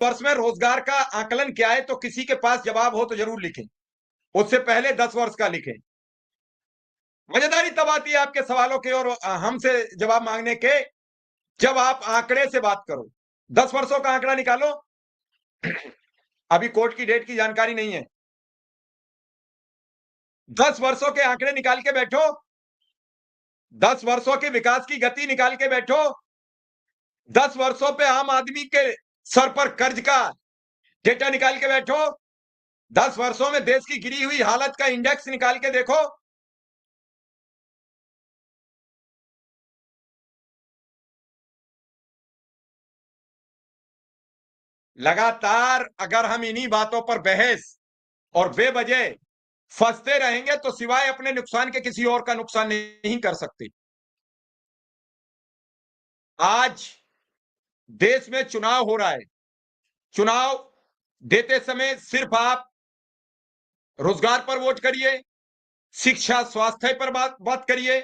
वर्ष में रोजगार का आकलन क्या है, तो किसी के पास जवाब हो तो जरूर लिखें, उससे पहले 10 वर्ष का लिखें। मजेदारी तब आती है आपके सवालों के और हमसे जवाब मांगने के, जब आप आंकड़े से बात करो। 10 वर्षों का आंकड़ा निकालो। अभी कोर्ट की डेट की जानकारी नहीं है। 10 वर्षों के आंकड़े निकाल के बैठो, 10 वर्षों के विकास की गति निकाल के बैठो, 10 वर्षों पे आम आदमी के सर पर कर्ज का डेटा निकाल के बैठो, 10 वर्षों में देश की गिरी हुई हालत का इंडेक्स निकाल के देखो। लगातार अगर हम इन्हीं बातों पर बहस और बेवजह फंसते रहेंगे तो सिवाय अपने नुकसान के किसी और का नुकसान नहीं कर सकते। आज देश में चुनाव हो रहा है। चुनाव देते समय सिर्फ आप रोजगार पर वोट करिए, शिक्षा स्वास्थ्य पर बात करिए,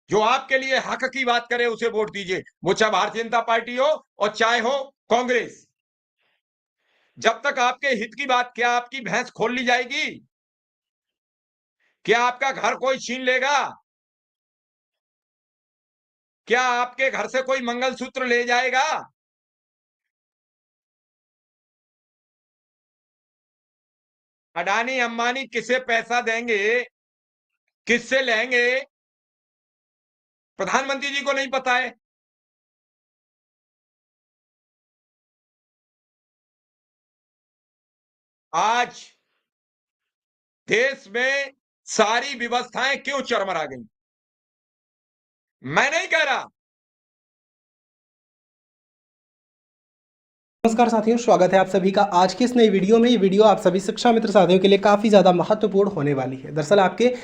जो आपके लिए हक की बात करे उसे वोट दीजिए, वो चाहे भारतीय जनता पार्टी हो और चाहे हो कांग्रेस। जब तक आपके हित की बात, क्या आपकी भैंस खोल ली जाएगी? क्या आपका घर कोई छीन लेगा? क्या आपके घर से कोई मंगलसूत्र ले जाएगा? अडानी अंबानी किसे पैसा देंगे, किससे लेंगे, प्रधानमंत्री जी को नहीं पता है। आज देश में सारी व्यवस्थाएं क्यों चरमरा गई? मैं नहीं कह रहा। नमस्कार साथियों, स्वागत है आप सभी का आज की इस नई वीडियो में। ये वीडियो आप सभी शिक्षा मित्र साथियों के लिए काफ़ी ज़्यादा महत्वपूर्ण होने वाली है। दरअसल आपके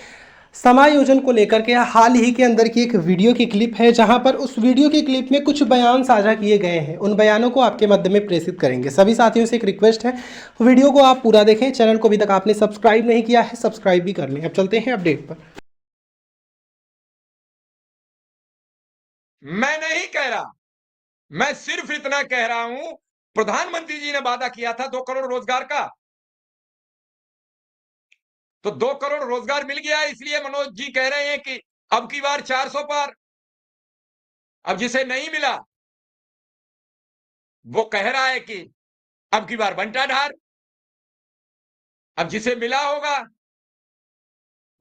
समायोजन को लेकर के हाल ही के अंदर की एक वीडियो की क्लिप है, जहां पर उस वीडियो की क्लिप में कुछ बयान साझा किए गए हैं। उन बयानों को आपके मध्य में प्रेषित करेंगे। सभी साथियों से एक रिक्वेस्ट है, वीडियो को आप पूरा देखें। चैनल को अभी तक आपने सब्सक्राइब नहीं किया है, सब्सक्राइब भी कर लें। अब चलते हैं अपडेट पर। मैं नहीं कह रहा, मैं सिर्फ इतना कह रहा हूं, प्रधानमंत्री जी ने वादा किया था 2 करोड़ रोजगार का, तो 2 करोड़ रोजगार मिल गया, इसलिए मनोज जी कह रहे हैं कि अब की बार 400 पार। अब जिसे नहीं मिला वो कह रहा है कि अब की बार बंटा ढार। अब जिसे मिला होगा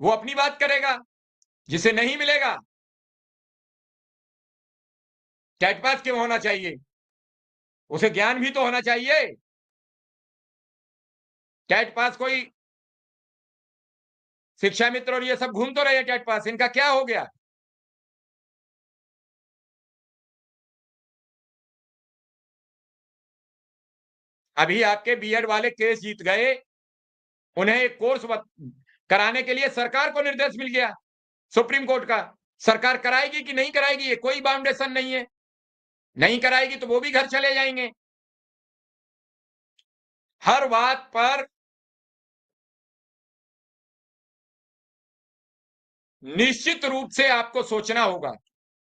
वो अपनी बात करेगा, जिसे नहीं मिलेगा कैट पास क्यों होना चाहिए? उसे ज्ञान भी तो होना चाहिए। कैट पास कोई शिक्षा मित्र और ये सब घूम तो रहे हैं कैट पास, इनका क्या हो गया? अभी आपके बीएड वाले केस जीत गए, उन्हें एक कोर्स कराने के लिए सरकार को निर्देश मिल गया सुप्रीम कोर्ट का। सरकार कराएगी कि नहीं कराएगी ये कोई बाउंडेशन नहीं है। नहीं कराएगी तो वो भी घर चले जाएंगे। हर बात पर निश्चित रूप से आपको सोचना होगा।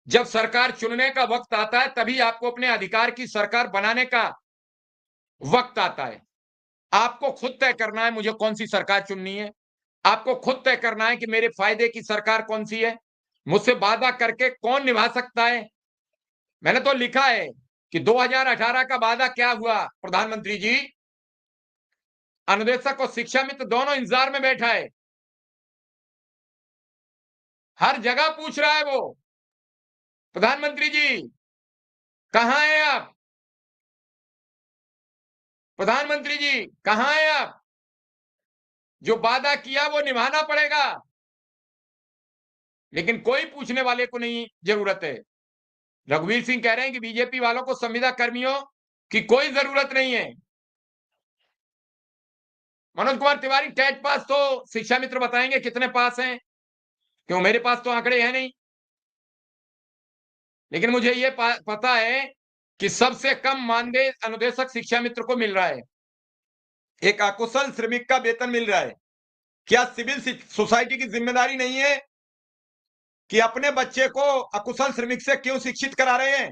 जब सरकार चुनने का वक्त आता है तभी आपको अपने अधिकार की सरकार बनाने का वक्त आता है। आपको खुद तय करना है मुझे कौन सी सरकार चुननी है। आपको खुद तय करना है कि मेरे फायदे की सरकार कौन सी है। मुझसे वादा करके कौन निभा सकता है। मैंने तो लिखा है कि 2018 का वादा क्या हुआ। प्रधानमंत्री जी, अनुदेशक और शिक्षा मित्र दोनों इंतजार में बैठा है। हर जगह पूछ रहा है वो, प्रधानमंत्री जी कहां हैं आप? प्रधानमंत्री जी कहां हैं आप? जो वादा किया वो निभाना पड़ेगा। लेकिन कोई पूछने वाले को नहीं जरूरत है। रघुवीर सिंह कह रहे हैं कि बीजेपी वालों को संविदा कर्मियों की कोई जरूरत नहीं है। मनोज कुमार तिवारी, टेट पास तो शिक्षा मित्र बताएंगे कितने पास हैं, क्यों मेरे पास तो आंकड़े हैं नहीं। लेकिन मुझे ये पता है कि सबसे कम मानदेय अनुदेशक शिक्षा मित्र को मिल रहा है। एक अकुशल श्रमिक का वेतन मिल रहा है। क्या सिविल सोसाइटी की जिम्मेदारी नहीं है कि अपने बच्चे को अकुशल श्रमिक से क्यों शिक्षित करा रहे हैं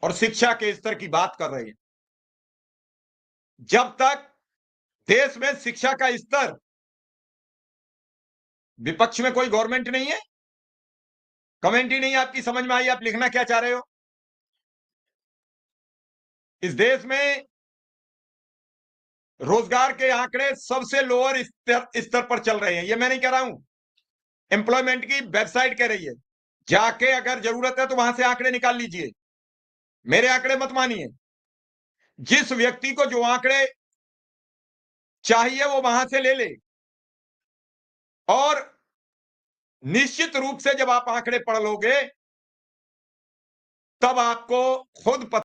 और शिक्षा के स्तर की बात कर रहे हैं? जब तक देश में शिक्षा का स्तर, विपक्ष में कोई गवर्नमेंट नहीं है, कमेंट ही नहीं आपकी समझ में आई, आप लिखना क्या चाह रहे हो। इस देश में रोजगार के आंकड़े सबसे लोअर स्तर पर चल रहे हैं। ये मैं नहीं कह रहा हूं, एम्प्लॉयमेंट की वेबसाइट कह रही है। जाके अगर जरूरत है तो वहां से आंकड़े निकाल लीजिए, मेरे आंकड़े मत मानिए। जिस व्यक्ति को जो आंकड़े चाहिए वो वहां से ले ले, और निश्चित रूप से जब आप आंकड़े पढ़ लोगे तब आपको खुद पता